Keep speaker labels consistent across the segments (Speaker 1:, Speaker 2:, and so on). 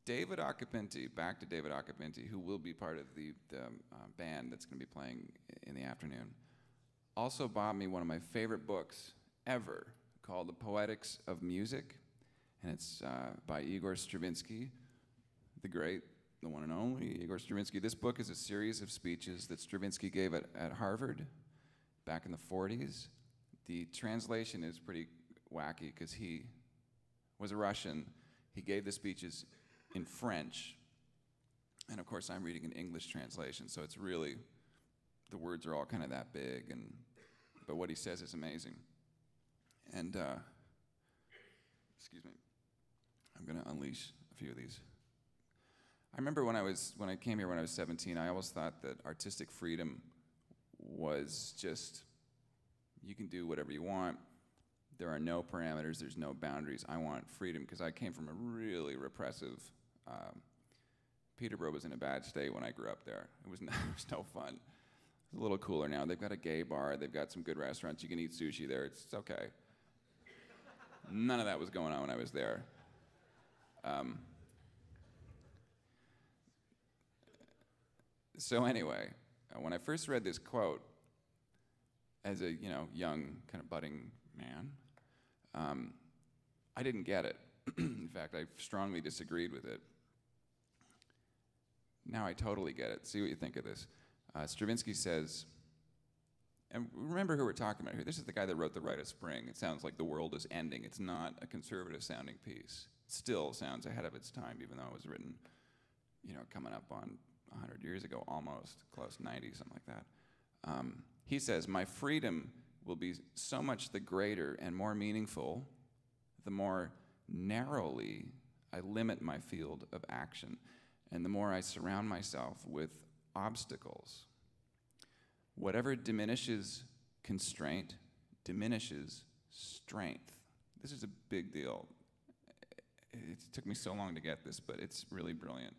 Speaker 1: David Occupinti, back to David Occupinti, who will be part of the band that's going to be playing in the afternoon, also bought me one of my favorite books ever called The Poetics of Music, and it's by Igor Stravinsky, the great, the one and only Igor Stravinsky. This book is a series of speeches that Stravinsky gave at Harvard back in the 40s. The translation is pretty wacky because he was a Russian. He gave the speeches in French, and of course I'm reading an English translation, so it's really, the words are all kind of that big, but what he says is amazing. And, excuse me, I'm gonna unleash a few of these. I remember when I came here when I was 17, I always thought that artistic freedom was just, you can do whatever you want. There are no parameters, there's no boundaries. I want freedom because I came from a really repressive, Peterborough was in a bad state when I grew up there. It was no fun. It's a little cooler now. They've got a gay bar, they've got some good restaurants, you can eat sushi there, it's okay. None of that was going on when I was there. So anyway, when I first read this quote, as a young kind of budding man, I didn't get it. In fact, I strongly disagreed with it. Now I totally get it. See what you think of this. Stravinsky says, and remember who we're talking about here. This is the guy that wrote The Rite of Spring. It sounds like the world is ending. It's not a conservative sounding piece. It still sounds ahead of its time, even though it was written, coming up on 100 years ago, almost, close, 90, something like that. He says, my freedom will be so much the greater and more meaningful the more narrowly I limit my field of action and the more I surround myself with obstacles. Whatever diminishes constraint diminishes strength. This is a big deal. It took me so long to get this, but it's really brilliant.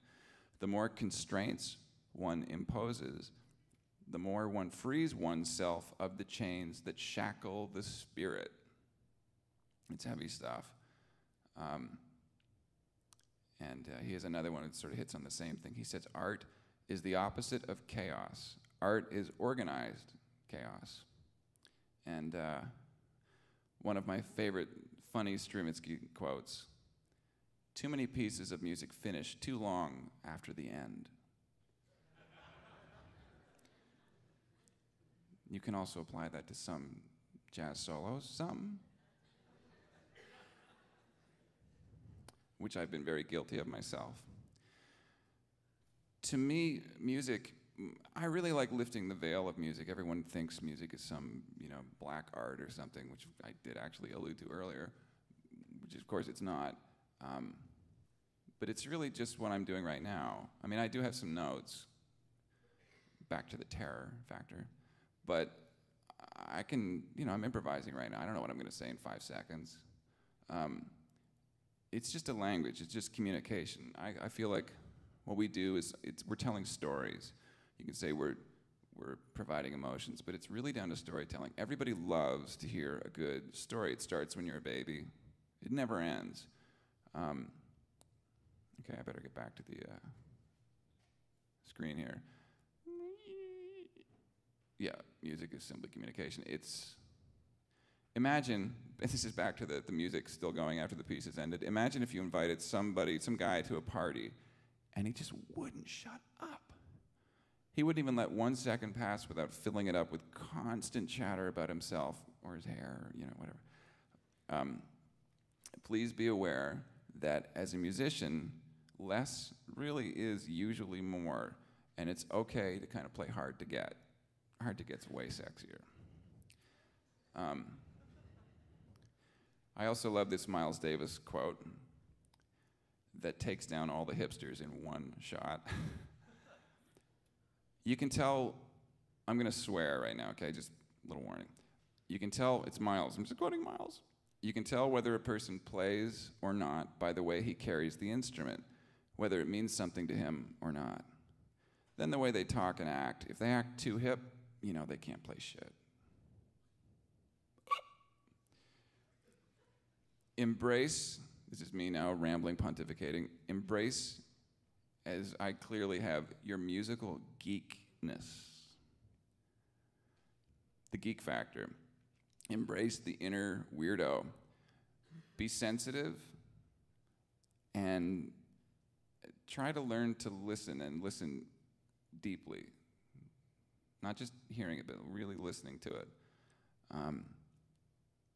Speaker 1: The more constraints one imposes, the more one frees oneself of the chains that shackle the spirit. It's heavy stuff. He has another one that sort of hits on the same thing. He says, art is the opposite of chaos. Art is organized chaos. And one of my favorite funny Stravinsky quotes, too many pieces of music finish too long after the end. You can also apply that to some jazz solos, which I've been very guilty of myself. To me, music, I really like lifting the veil of music. Everyone thinks music is some, black art or something, which I did actually allude to earlier, which of course it's not. But it's really just what I'm doing right now. I mean, I do have some notes, back to the terror factor, but I can, I'm improvising right now. I don't know what I'm going to say in 5 seconds. It's just a language. It's just communication. I feel like what we do is we're telling stories. You can say we're providing emotions, but it's really down to storytelling. Everybody loves to hear a good story. It starts when you're a baby. It never ends. Okay, I better get back to the screen here. Yeah, music is simply communication. Imagine, and this is back to the music still going after the piece has ended. Imagine if you invited some guy to a party, and he just wouldn't shut up. He wouldn't even let 1 second pass without filling it up with constant chatter about himself or his hair, or, whatever. Please be aware that as a musician, less really is usually more, and it's okay to kind of play hard to get. Hard to get's way sexier. I also love this Miles Davis quote that takes down all the hipsters in one shot. You can tell, I'm going to swear right now, okay, just a little warning. You can tell, it's Miles, I'm just quoting Miles. You can tell whether a person plays or not by the way he carries the instrument, whether it means something to him or not. Then the way they talk and act. If they act too hip, they can't play shit. Embrace this is me now rambling, pontificating, embrace, as I clearly have, your musical geekness. The geek factor. Embrace the inner weirdo. Be sensitive and try to learn to listen, and listen deeply. Not just hearing it, but really listening to it.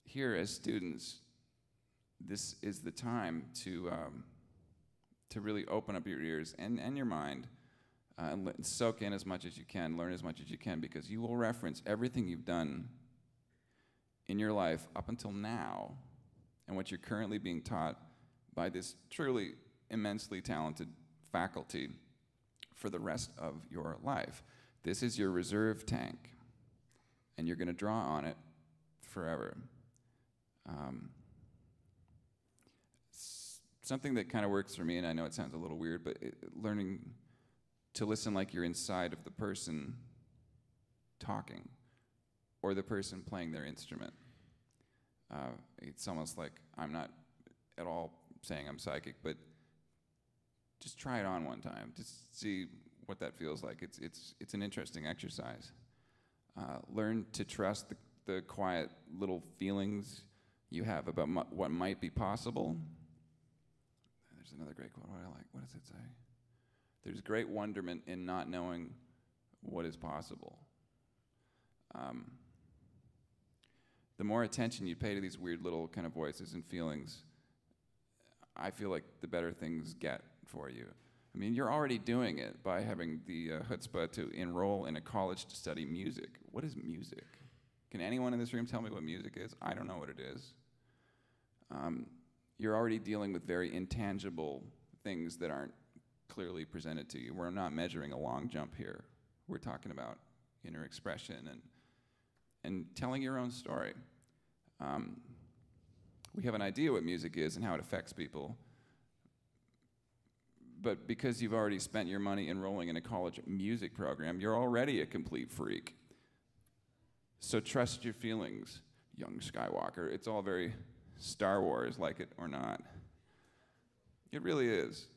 Speaker 1: Here, as students, this is the time to really open up your ears and your mind, and soak in as much as you can, learn as much as you can, because you will reference everything you've done in your life up until now, and what you're currently being taught by this truly immensely talented faculty for the rest of your life. This is your reserve tank, and you're going to draw on it forever. Something that kind of works for me, and I know it sounds a little weird, but learning to listen like you're inside of the person talking or the person playing their instrument. It's almost like, I'm not at all saying I'm psychic, but just try it on one time. Just see what that feels like. It's an interesting exercise. Learn to trust the quiet little feelings you have about what might be possible. There's another great quote I like. What does it say? There's great wonderment in not knowing what is possible. The more attention you pay to these weird little kind of voices and feelings, I feel like the better things get for you. I mean, you're already doing it by having the chutzpah to enroll in a college to study music. What is music? Can anyone in this room tell me what music is? I don't know what it is. You're already dealing with very intangible things that aren't clearly presented to you. We're not measuring a long jump here. We're talking about inner expression and telling your own story. We have an idea what music is and how it affects people, but because you've already spent your money enrolling in a college music program, you're already a complete freak. So trust your feelings, young Skywalker. It's all very Star Wars, like it or not. It really is.